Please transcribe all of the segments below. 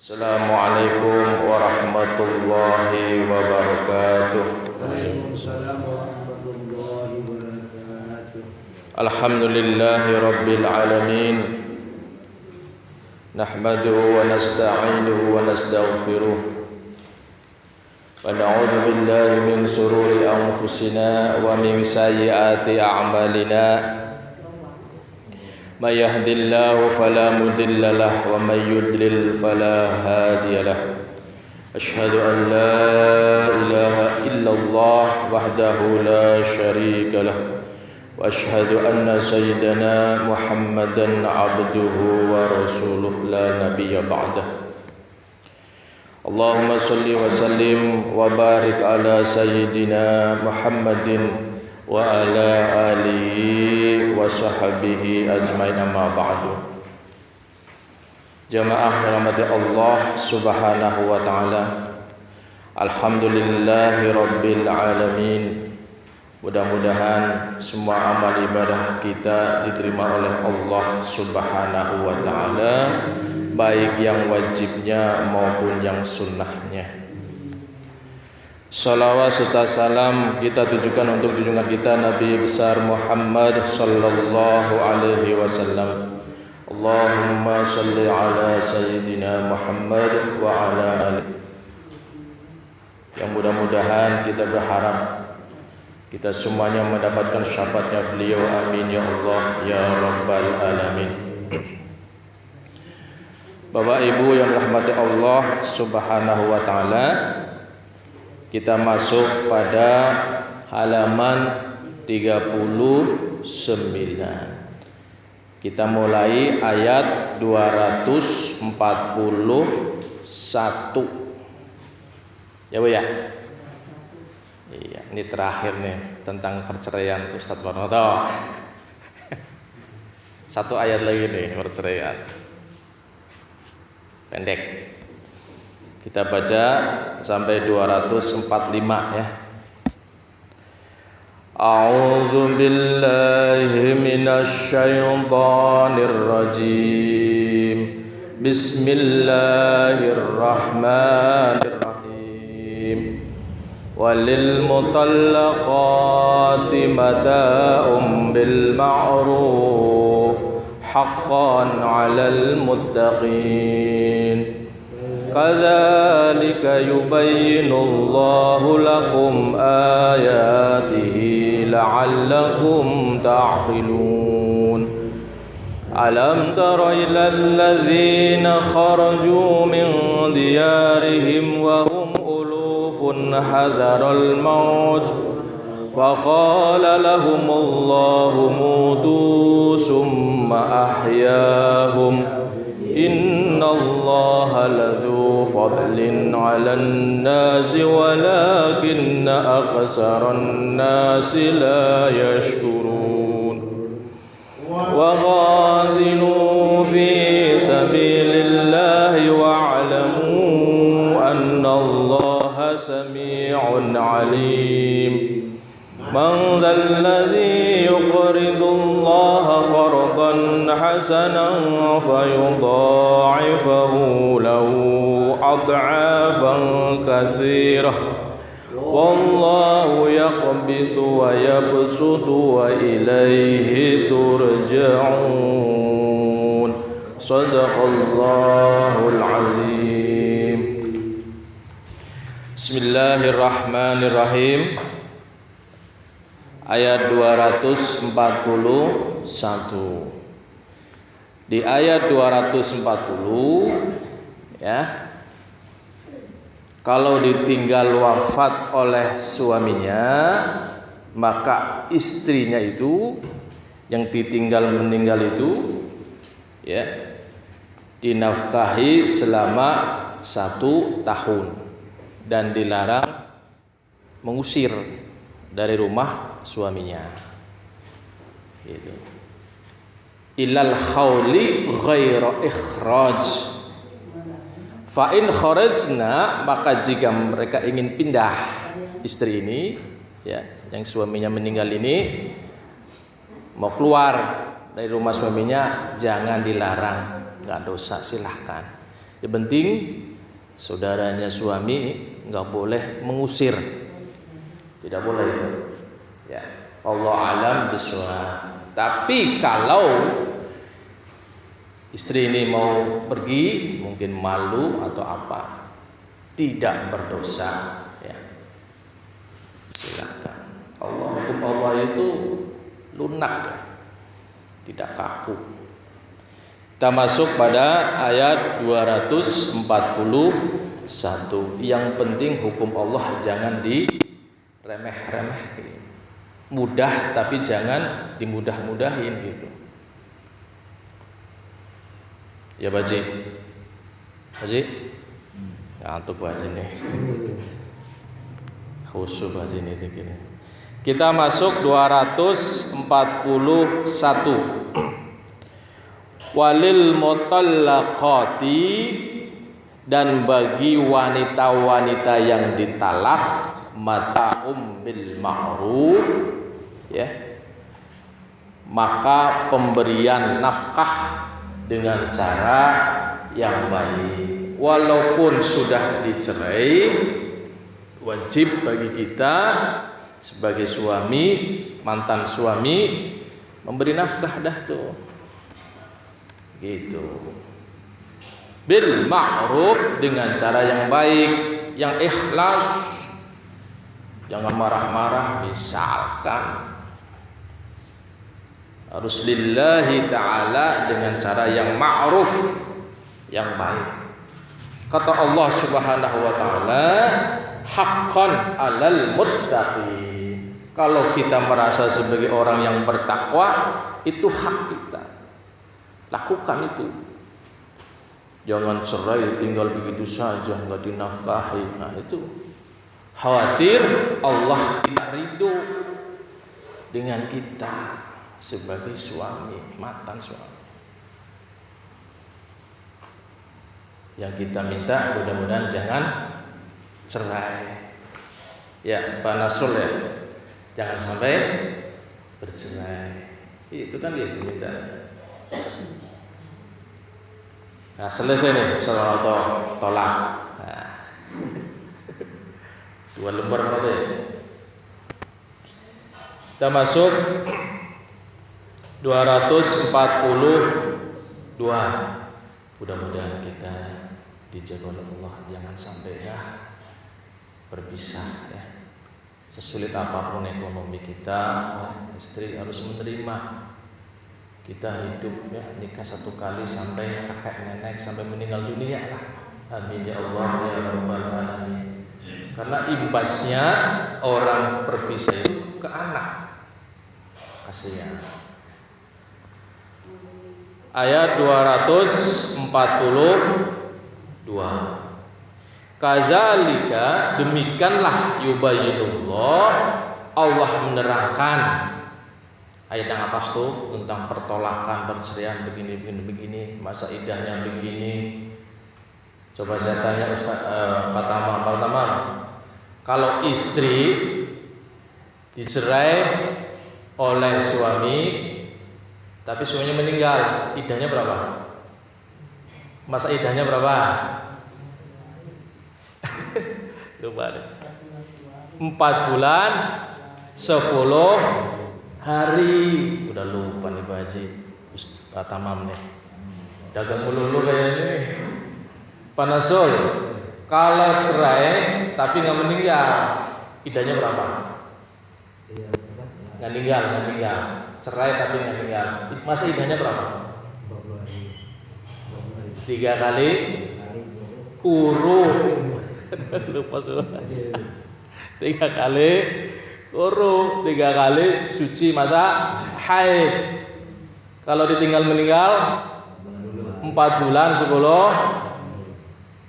Assalamualaikum warahmatullahi wabarakatuh. Waalaikumsalam warahmatullahi wabarakatuh. Alhamdulillahi rabbil alamin. Nahmaduhu wa nasta'inuhu wa nastaghfiruh. Wa na'udzu billahi min shururi anfusina wa min sayyiati a'malina. May yahdihillahu fala mudilla lahu wa may yudlil fala hadiya lahu. Asyhadu an la ilaha illallah wahdahu la syarika lahu wa asyhadu anna sayyidana Muhammadan abduhu wa rasuluhu la nabiyya ba'dah. Allahumma salli wa sallim wa barik ala sayyidina Muhammadin wa ala alihi wa sahbihi ajmain, amma ba'du. Jamaah rahmati Allah subhanahu wa ta'ala, alhamdulillahi rabbil alamin. Mudah-mudahan semua amal ibadah kita diterima oleh Allah subhanahu wa ta'ala, baik yang wajibnya maupun yang sunnahnya. Salawat serta salam kita tujukan untuk junjungan kita Nabi besar Muhammad sallallahu alaihi wasallam. Allahumma salli ala sayyidina Muhammad wa ala alihi. Yang mudah-mudahan kita berharap kita semuanya mendapatkan syafaatnya beliau, amin ya Allah ya rabbal alamin. Bapak Ibu yang dirahmati Allah subhanahu wa ta'ala, kita masuk pada halaman 39. Kita mulai ayat 241. Ya Bu ya? Iya, ini terakhir nih tentang perceraian Ustadz Barnoto. Satu ayat lagi nih perceraian. Pendek. Kita baca sampai 245 ya. A'udzu billahi minasy syaithanir rajim. Bismillahirrahmanirrahim. Walil mutallaqati mata'un bil ma'ruf haqqan 'alal muttaqin. Kadzalika yubayyinu Allahu lakum ayatihi la'allakum ta'qilun. Alam tara ilal ladzina kharaju min diyarihim wa hum ulufun hadaral maut faqala lahum Allahu mutu summa ahyahum. Innallaha ladzu fadlin 'alan nasi walakinna aktsaran nasi la yashkurun. Wa ghadinu fi sabilillahi wa'lamu annallaha samii'un 'alim. Man dzalladzi yuqridu Allaha qardan hasanan fayudha'ifahu lahu ad'afan katsirah. Wallahu yaqbidu wa yabsutu wa ilaihi turja'un. Shadaqallahul azim. Bismillahirrahmanirrahim. Ayat 241. Di ayat 240 ya, kalau ditinggal wafat oleh suaminya, maka istrinya itu yang ditinggal meninggal itu ya dinafkahi selama 1 tahun dan dilarang mengusir dari rumah suaminya. Gitu. Ilal khawli ghaira ikhraj. Fa in kharajna, maka jika mereka ingin pindah, istri ini ya yang suaminya meninggal ini mau keluar dari rumah suaminya, jangan dilarang, nggak dosa, silahkan. Yang penting saudaranya suami nggak boleh mengusir, tidak boleh itu. Ya, Allah alam bishawab. Tapi kalau istri ini mau pergi, mungkin malu atau apa, tidak berdosa, ya silakan. Hukum Allah itu lunak, tidak kaku. Kita masuk pada ayat 241. Yang penting hukum Allah jangan diremeh-remeh. Mudah tapi jangan dimudah-mudahin gitu. Ya Baji. Baji? Ngantuk Baji nih. Khusyuk Baji nih begini. Kita masuk 241. Walil mutallaqati, dan bagi wanita-wanita yang ditalak, mata'um bil ma'ruf, ya, maka pemberian nafkah dengan cara yang baik. Walaupun sudah dicerai, wajib bagi kita sebagai suami, mantan suami, memberi nafkah dah tuh. Gitu. Bil ma'ruf, dengan cara yang baik, yang ikhlas. Jangan marah-marah, misalkan harus lillahi ta'ala dengan cara yang ma'ruf, yang baik. Kata Allah Subhanahu wa taala, haqqan 'alal muttaqin. Kalau kita merasa sebagai orang yang bertakwa, itu hak kita. Lakukan itu. Jangan cerai tinggal begitu saja, nggak dinafkahi. Nah itu khawatir Allah tidak ridho dengan kita sebagai suami, mantan suami. Yang kita minta mudah-mudahan jangan cerai. Ya Pak Nasrul ya, jangan sampai bercerai. Itu kan dia minta. Nah selesai nih soal tolak. Nah. 2 lembar berarti. Kita masuk 242. Mudah-mudahan kita dijaga oleh Allah, jangan sampai berpisah ya. Sesulit apapun ekonomi kita, istri harus menerima. Kita hidup ya, nikah 1 kali sampai kakek nenek, sampai meninggal dunia lah. Amin ya Allah ya Rabbal alamin. Karena imbasnya orang berpisah itu ke anak. Kasihan. Ayat 242. Kazalika, demikianlah yubayyinullah, Allah menerangkan. Ayat yang atas tuh tentang pertolakan, perceraian begini, masa iddahnya begini. Coba saya tanya Ustaz Pak Tamam, kalau istri dicerai oleh suami, tapi suaminya meninggal, iddahnya berapa? Masa iddahnya berapa? Lupa deh. 4 bulan 10 hari. Udah lupa nih Pak Haji, Pak Tamam nih. Dagang melulu kayaknya nih. Pak Nasul, kalau cerai tapi nggak meninggal, iddahnya berapa? Nggak meninggal. Cerai tapi nggak meninggal, masa iddahnya berapa? 3 kali kurung. Lupa sudah. 3 kali kurung, 3 kali suci masa haid. Kalau ditinggal meninggal 4 bulan 10.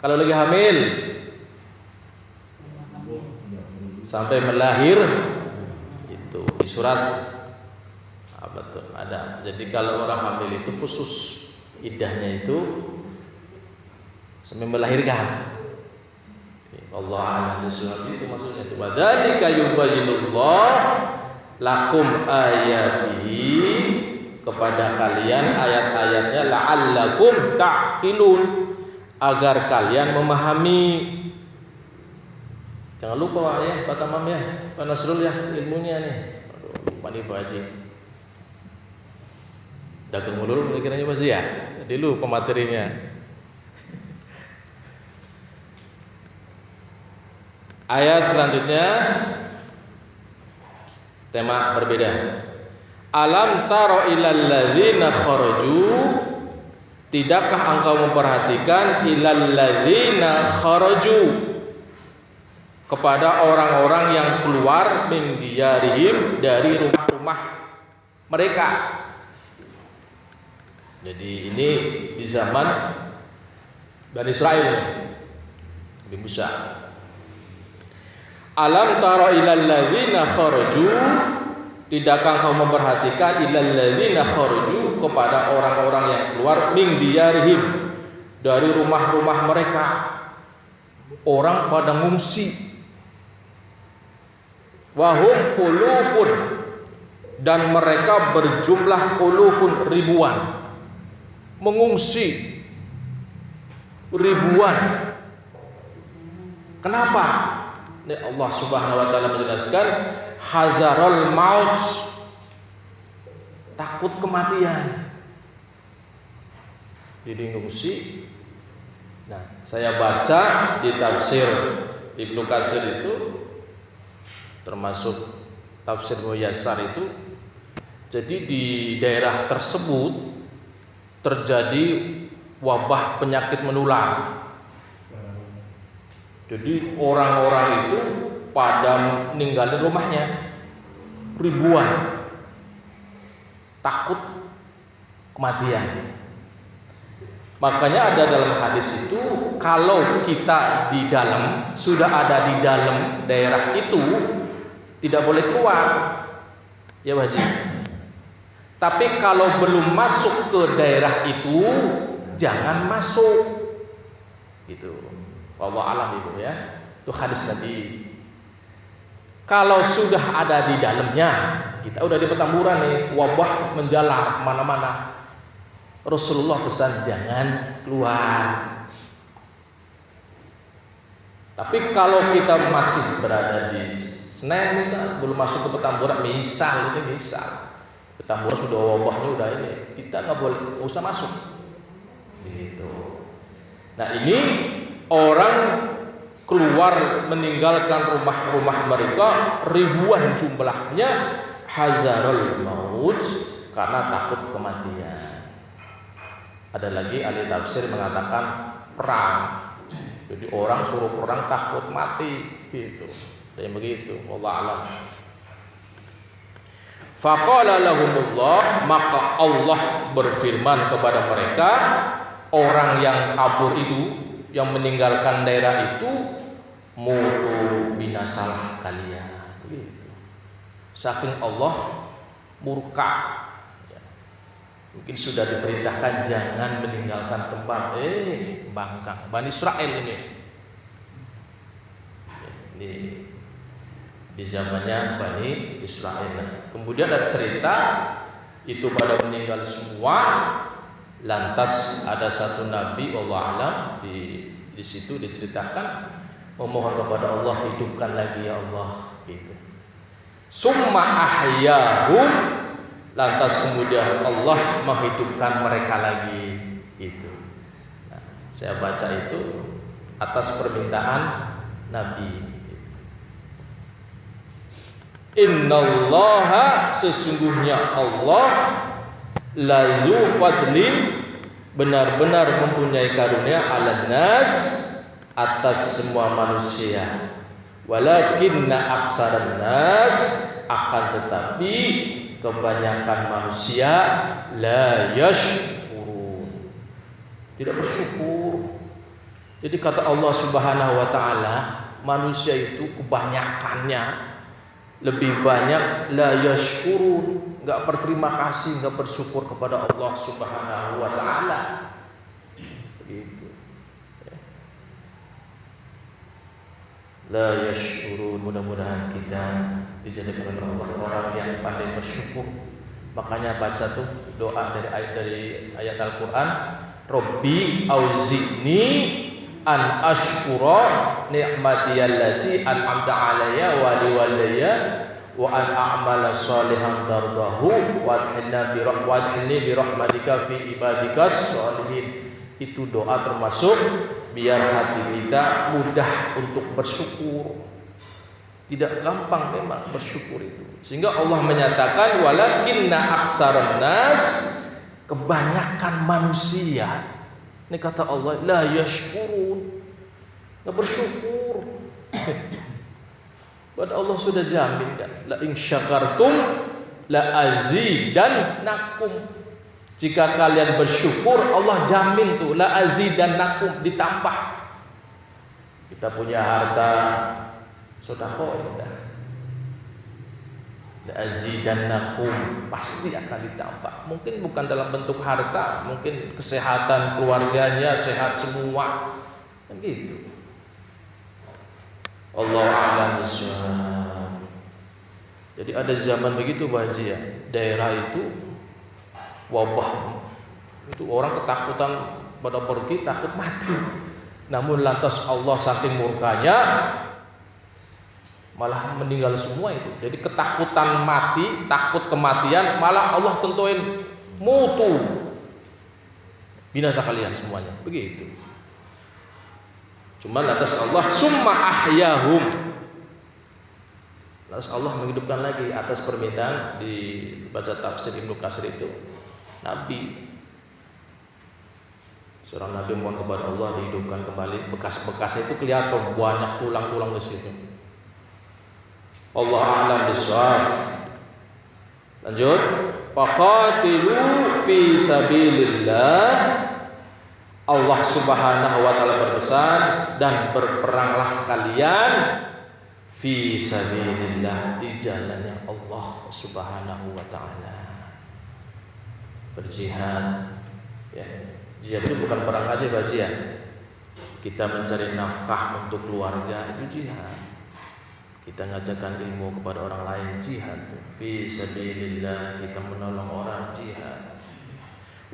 Kalau lagi hamil sampai melahir itu di surat apa tuh ada. Jadi kalau orang hamil itu khusus iddahnya itu sampai melahirkan. Allah a'lam bishawab, itu maksudnya. Wa dzalika yubayyinullah lakum ayatihi, kepada kalian ayat-ayatnya, la'allakum ta'qilun, agar kalian memahami. Jangan lupa ya Pak Tamam ya, Pak Nasrul ya ilmunya nih. Aduh, lupa nih Pak Haji. Dagang mulu kiranya masih ya. Jadi lupa materinya. Ayat selanjutnya tema berbeda. Alam taro ilal ladzina kharaju, tidakkah engkau memperhatikan ilal ladzina kharaju, kepada orang-orang yang keluar min diyarihim, dari rumah-rumah mereka. Jadi ini di zaman Bani Israil, Nabi Musa. Alam tara ilal ladzina kharaju, tidakkah engkau memperhatikan ilal ladzina kharaju, kepada orang-orang yang keluar min diyarihim, dari rumah-rumah mereka. Orang pada ngungsi. Wahum ulufun, dan mereka berjumlah ulufun, ribuan, mengungsi ribuan. Kenapa? Ini Allah Subhanahu wa taala menjelaskan hadzarul maut, takut kematian. Jadi ngungsi. Nah, saya baca di tafsir Ibnu Katsir itu, termasuk tafsir Muyassar itu, jadi di daerah tersebut terjadi wabah penyakit menular. Jadi orang-orang itu pada ninggalin rumahnya ribuan, takut kematian. Makanya ada dalam hadis itu, kalau kita di dalam, sudah ada di dalam daerah itu, tidak boleh keluar, ya wajib. Tapi kalau belum masuk ke daerah itu, jangan masuk. Gitu. Wallahu alam itu ya. Itu hadis Nabi. Kalau sudah ada di dalamnya, kita udah di Petamburan nih, wabah menjalar kemana-mana. Rasulullah pesan jangan keluar. Tapi kalau kita masih berada di Senen misal, belum masuk ke Petamburan, misal Petamburan sudah wabahnya udah ini, kita nggak usah masuk. Gitu. Nah ini orang keluar meninggalkan rumah-rumah mereka ribuan jumlahnya, hazarul maut, karena takut kematian. Ada lagi ahli tafsir mengatakan perang. Jadi orang suruh perang takut mati, gitu. Kayak begitu, wallahu alam. Faqala lahumullah, maka Allah berfirman kepada mereka, orang yang kabur itu, yang meninggalkan daerah itu, mutu binasalah kalian. Gitu. Saking Allah murka. Mungkin sudah diperintahkan jangan meninggalkan tempat bangkang. Bani Israel ini di zamannya Bani Israel. Kemudian ada cerita itu pada meninggal semua. Lantas ada satu nabi, wallahu alam, di situ diceritakan memohon kepada Allah, hidupkan lagi ya Allah, gitu. Summa ahyahum, lantas kemudian Allah menghidupkan mereka lagi, itu. Nah, saya baca itu atas permintaan Nabi. Innallaha, sesungguhnya Allah, lazu fadlin, benar-benar mempunyai karunia, ala nas, atas semua manusia. Walakinna aksaran nas, akan tetapi kebanyakan manusia la yashkurun, tidak bersyukur. Jadi kata Allah Subhanahu wa taala, manusia itu kebanyakannya lebih banyak la yashkurun, enggak berterima kasih, enggak bersyukur kepada Allah Subhanahu wa taala. Begitu. La yashkurun, mudah-mudahan kita dijadikan oleh Allah orang yang pandai bersyukur. Makanya baca tuh doa dari ayat Al-Qur'an, Rabbi auzi'ni an ashkura ni'mati allati an'amta alayya wa liwalidayya wa an a'mala shalihan tardahu wa adkhilni bi rahmatika fi ibadikas sholihin. Itu doa termasuk biar hati kita mudah untuk bersyukur. Tidak gampang memang bersyukur itu. Sehingga Allah menyatakan walakinna aksaran nas, kebanyakan manusia, ini kata Allah, la yashkurun, enggak bersyukur. Padahal Allah sudah jaminkan, la in syakartum la azidannakum. Jika kalian bersyukur, Allah jamin tuh la azidannakum, ditambah. Kita punya harta, sedekah indah. La azidannakum, pasti akan ditambah. Mungkin bukan dalam bentuk harta, mungkin kesehatan keluarganya sehat semua. Kan gitu. Allah a'lam bishawab. Jadi ada zaman begitu Pak Haji ya. Daerah itu wabah. Itu orang ketakutan pada pergi, takut mati. Namun lantas Allah saking murkanya malah meninggal semua itu. Jadi ketakutan mati, takut kematian, malah Allah tentuin mutu, binasa kalian semuanya. Begitu. Cuma lantas Allah summa ahyahum, lantas Allah menghidupkan lagi atas permintaan dibaca tafsir Ibnu Katsir itu. Nabi, seorang nabi mohon kepada Allah dihidupkan kembali, bekas-bekas itu kelihatan banyak tulang-tulang di situ. Allah a'lam bishawab. Lanjut, faqatilu fi sabilillah. Allah Subhanahu wa taala berpesan, dan berperanglah kalian fi sabilillah, di jalannya Allah Subhanahu wa taala. Berjihad ya. Jihad itu bukan perang aja Baji ya. Kita mencari nafkah untuk keluarga itu jihad. Kita ngajarkan ilmu kepada orang lain, jihad. Fi sabilillah, kita menolong orang, jihad.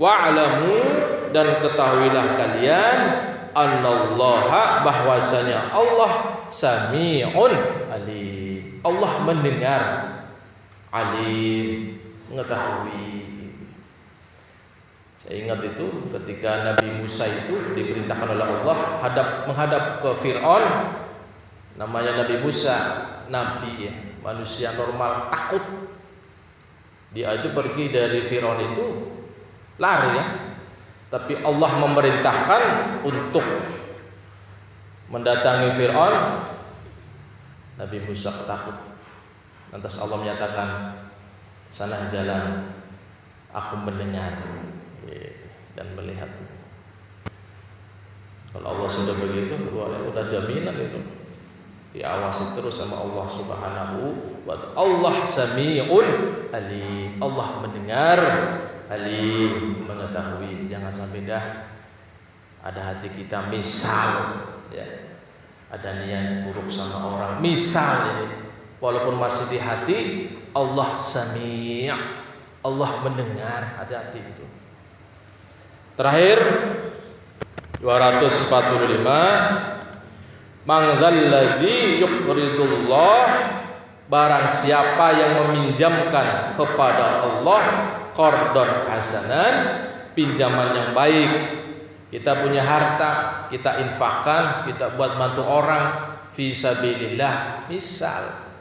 Wa'lamu, dan ketahuilah kalian, annallaha, bahwasanya Allah sami'un alim. Allah mendengar, alim, mengetahui. Saya ingat itu ketika Nabi Musa itu diperintahkan oleh Allah menghadap ke Fir'aun. Namanya Nabi Musa, nabi ya, manusia normal, takut. Dia aja pergi dari Fir'aun itu lari ya. Tapi Allah memerintahkan untuk mendatangi Fir'aun. Nabi Musa takut. Lantas Allah menyatakan, sana jalan, aku mendengar dan melihat. Kalau Allah sudah begitu, udah jaminan itu. Diawasi terus sama Allah Subhanahu wa ta'ala. Allah sami'un alim. Allah mendengar, alim, mengetahui. Jangan sampai dah ada hati kita misal ya, ada niat buruk sama orang, misal ini, walaupun masih di hati, Allah sami', Allah mendengar. Hati-hati itu. Terakhir 245, man dzalladzi yuqridullah, barang siapa yang meminjamkan kepada Allah qardon hasanan, pinjaman yang baik. Kita punya harta, kita infakkan, kita buat bantu orang fi sabilillah, misal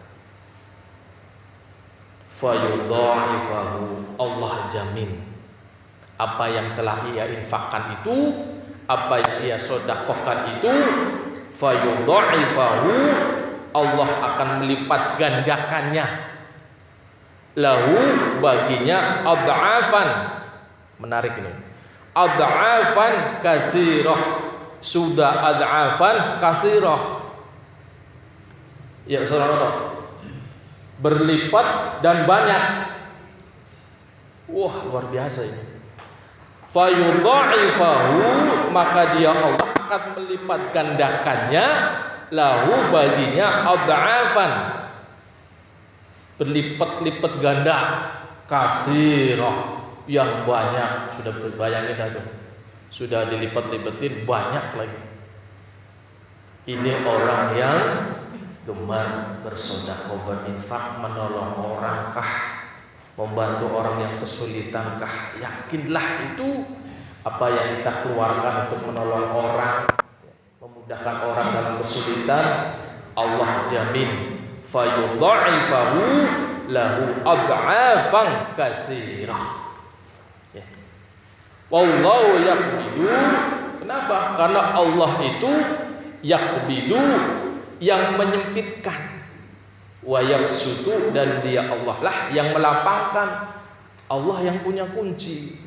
fayudha'ifahu, Allah jamin apa yang telah ia infakkan itu, apa yang ia sedekahkan itu, fayudha'ifahu, Allah akan melipat gandakannya, lahu, baginya, ad'afan, menarik ini, ad'afan kasirah, sudah ad'afan kasirah ya saudara, berlipat dan banyak. Wah, luar biasa ini. Fayudha'ifahu, maka dia Allah akan melipat gandakannya, lahu, baginya, ad'afan, berlipat-lipat ganda, kasirah, yang banyak. Sudah bayangin dah tuh, sudah dilipat-lipatin banyak lagi. Ini orang yang gemar bersedekah, berinfak, menolong orang kah, membantu orang yang kesulitan kah. Yakinlah itu apa yang kita keluarkan untuk menolong orang, memudahkan orang dalam kesulitan, Allah jamin fayudha'ifahu lahu ad'afan katsirah. Ya. Wallahu yaqbidu. Kenapa? Karena Allah itu yaqbidu, yang menyempitkan, wa yabsutu, dan Dia Allah lah yang melapangkan. Allah yang punya kunci,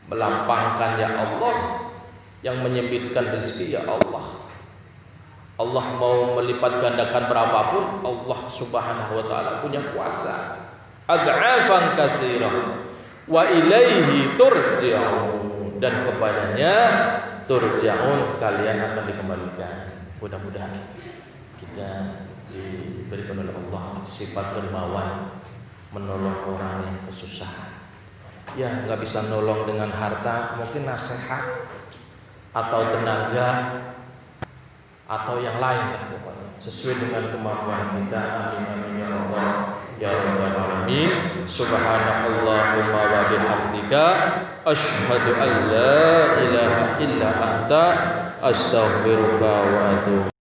melapangkan ya Allah, yang menyempitkan rezeki ya Allah. Allah mau melipat gandakan berapapun, Allah Subhanahu wa taala punya kuasa. Ad'afan katsirah wa ilaihi turja'un, dan kepadanya turja'un, kalian akan dikembalikan. Mudah-mudahan kita diberikan oleh Allah sifat dermawan, menolong orang yang kesusahan. Ya, nggak bisa nolong dengan harta, mungkin nasihat atau tenaga atau yang lain lah pokoknya, sesuai dengan kemampuan kita. Amin amin ya Allah ya rabbal alamin. Subhanakallahumma wa bihamdika asyhadu an la ilaha illa anta astaghfiruka wa atubu